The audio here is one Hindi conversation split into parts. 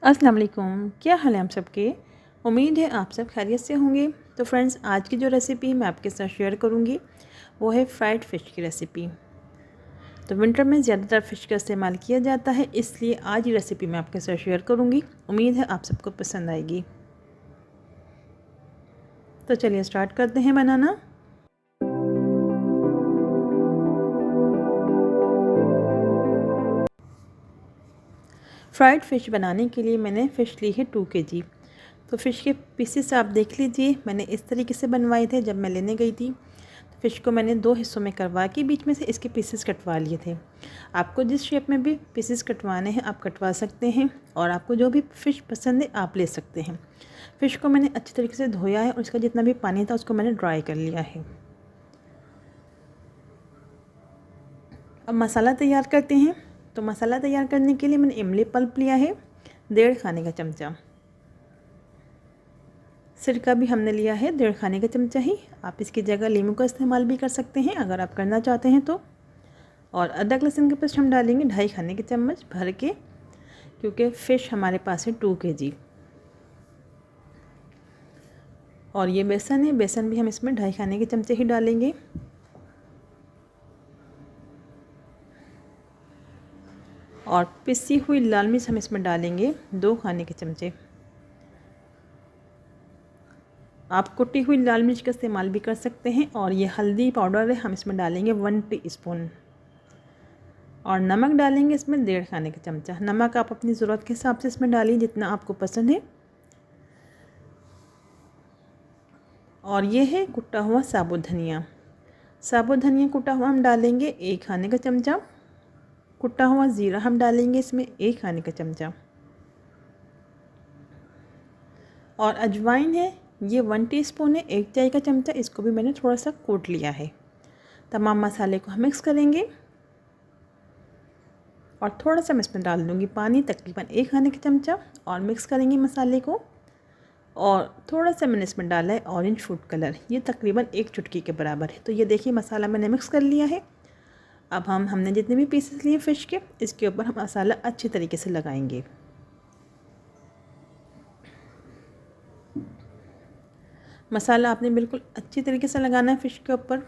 अस्सलाम वालेकुम, क्या हाल है आप सबके। उम्मीद है आप सब खैरियत से होंगे। तो फ्रेंड्स, आज की जो रेसिपी मैं आपके साथ शेयर करूंगी वो है फ्राइड फ़िश की रेसिपी। तो विंटर में ज़्यादातर फ़िश का इस्तेमाल किया जाता है, इसलिए आज ये रेसिपी मैं आपके साथ शेयर करूंगी। उम्मीद है आप सबको पसंद आएगी। तो चलिए स्टार्ट करते हैं बनाना। फ्राइड फ़िश बनाने के लिए मैंने फ़िश ली है 2 kg। तो फ़िश के पीसेस आप देख लीजिए, मैंने इस तरीके से बनवाए थे जब मैं लेने गई थी। तो फ़िश को मैंने 2 हिस्सों में करवा के बीच में से इसके पीसेस कटवा लिए थे। आपको जिस शेप में भी पीसेस कटवाने हैं आप कटवा सकते हैं, और आपको जो भी फ़िश पसंद है आप ले सकते हैं। फ़िश को मैंने अच्छी तरीके से धोया है और इसका जितना भी पानी था उसको मैंने ड्राई कर लिया है। अब मसाला तैयार करते हैं। तो मसाला तैयार करने के लिए मैंने इमली पल्प लिया है 1.5 खाने का चमचा। सिरका भी हमने लिया है 1.5 खाने का चमचा ही। आप इसकी जगह लीमू का इस्तेमाल भी कर सकते हैं अगर आप करना चाहते हैं तो। और अदरक लहसुन का पेस्ट हम डालेंगे 2.5 खाने के चम्मच भर के, क्योंकि फ़िश हमारे पास है 2 kg। और ये बेसन है, बेसन भी हम इसमें 2.5 खाने के चमचे ही डालेंगे। और पिसी हुई लाल मिर्च हम इसमें डालेंगे 2 खाने के चमचे। आप कुटी हुई लाल मिर्च का इस्तेमाल भी कर सकते हैं। और ये हल्दी पाउडर है, हम इसमें डालेंगे 1 टीस्पून। और नमक डालेंगे इसमें 1.5 खाने का चमचा। नमक आप अपनी ज़रूरत के हिसाब से इसमें डालिए जितना आपको पसंद है। और ये है कुटा हुआ साबुत धनिया। साबुत धनिया कुटा हुआ हम डालेंगे 1 खाने का चमचा। कुटा हुआ ज़ीरा हम डालेंगे इसमें 1 खाने का चमचा। और अजवाइन है, ये 1 टीस्पून है, 1 चाय का चमचा। इसको भी मैंने थोड़ा सा कूट लिया है। तमाम मसाले को हम मिक्स करेंगे। और थोड़ा सा मैं इसमें डाल दूँगी पानी, तकरीबन 1 खाने का चमचा। और मिक्स करेंगे मसाले को। और थोड़ा सा मैंने इसमें डाला है ऑरेंज फूड कलर, ये तकरीबन 1 चुटकी के बराबर है। तो ये देखिए मसाला मैंने मिक्स कर लिया है। अब हमने जितने भी पीसेस लिए फ़िश के, इसके ऊपर हम मसाला अच्छी तरीके से लगाएंगे। मसाला आपने बिल्कुल अच्छी तरीके से लगाना है फ़िश के ऊपर।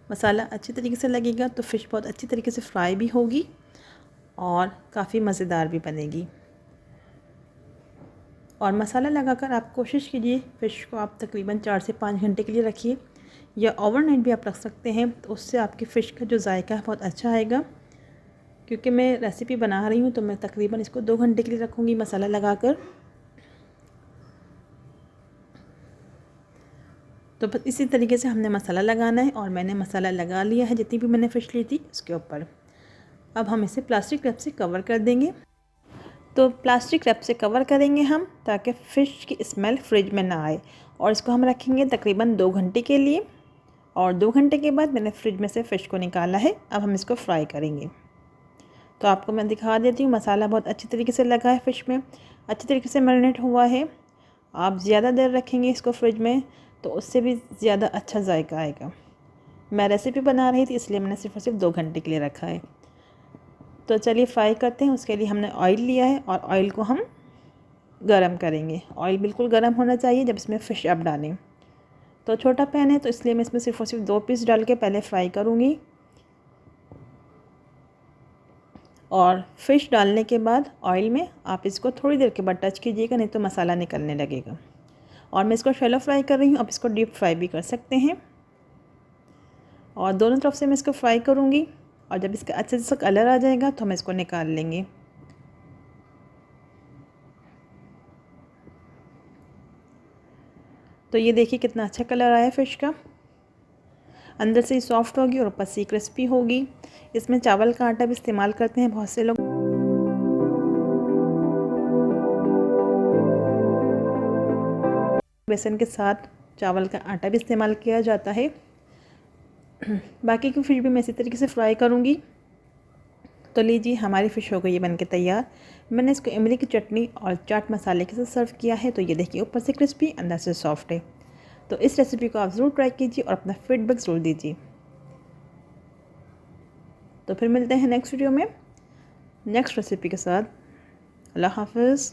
मसाला अच्छी तरीके से लगेगा तो फ़िश बहुत अच्छी तरीके से फ्राई भी होगी और काफ़ी मज़ेदार भी बनेगी। और मसाला लगाकर आप कोशिश कीजिए फ़िश को आप तकरीबन 4 से 5 घंटे के लिए रखिए, या ओवरनाइट भी आप रख सकते हैं। तो उससे आपकी फ़िश का जो जायका है बहुत अच्छा आएगा। क्योंकि मैं रेसिपी बना रही हूँ तो मैं तकरीबन इसको 2 घंटे के लिए रखूँगी मसाला लगाकर। तो बस इसी तरीके से हमने मसाला लगाना है। और मैंने मसाला लगा लिया है जितनी भी मैंने फ़िश ली थी उसके ऊपर। अब हम इसे प्लास्टिक रैप से कवर कर देंगे। तो प्लास्टिक रैप से कवर करेंगे हम, ताकि फ़िश की स्मेल फ्रिज में ना आए। और इसको हम रखेंगे तकरीबन 2 घंटे के लिए। और 2 घंटे के बाद मैंने फ्रिज में से फ़िश को निकाला है। अब हम इसको फ्राई करेंगे। तो आपको मैं दिखा देती हूँ, मसाला बहुत अच्छी तरीके से लगा है फ़िश में, अच्छी तरीके से मैरिनेट हुआ है। आप ज़्यादा देर रखेंगे इसको फ्रिज में तो उससे भी ज़्यादा अच्छा जायका आएगा। मैं रेसिपी बना रही थी इसलिए मैंने सिर्फ और सिर्फ 2 घंटे के लिए रखा है। तो चलिए फ्राई करते हैं। उसके लिए हमने ऑयल लिया है और ऑयल को हम गरम करेंगे। ऑयल बिल्कुल गरम होना चाहिए जब इसमें फ़िश आप डालें। तो छोटा पैन है तो इसलिए मैं इसमें सिर्फ और सिर्फ 2 पीस डाल के पहले फ्राई करूँगी। और फ़िश डालने के बाद ऑयल में आप इसको थोड़ी देर के बाद टच कीजिएगा, नहीं तो मसाला निकलने लगेगा। और मैं इसको शैलो फ्राई कर रही हूँ, आप इसको डीप फ्राई भी कर सकते हैं। और दोनों तरफ से मैं इसको फ्राई करूँगी। और जब इसका अच्छे से कलर आ जाएगा तो हम इसको निकाल लेंगे। तो ये देखिए कितना अच्छा कलर आया फ़िश का। अंदर से ही सॉफ्ट होगी और ऊपर से क्रिस्पी होगी। इसमें चावल का आटा भी इस्तेमाल करते हैं बहुत से लोग। बेसन के साथ चावल का आटा भी इस्तेमाल किया जाता है। बाकी की फ़िश भी मैं इसी तरीके से फ्राई करूँगी। तो लीजिए हमारी फ़िश हो गई है बनके तैयार। मैंने इसको इमली की चटनी और चाट मसाले के साथ सर्व किया है। तो ये देखिए ऊपर से क्रिस्पी, अंदर से सॉफ्ट है। तो इस रेसिपी को आप ज़रूर ट्राई कीजिए और अपना फीडबैक ज़रूर दीजिए। तो फिर मिलते हैं नेक्स्ट वीडियो में नेक्स्ट रेसिपी के साथ। अल्लाह हाफ़िज़।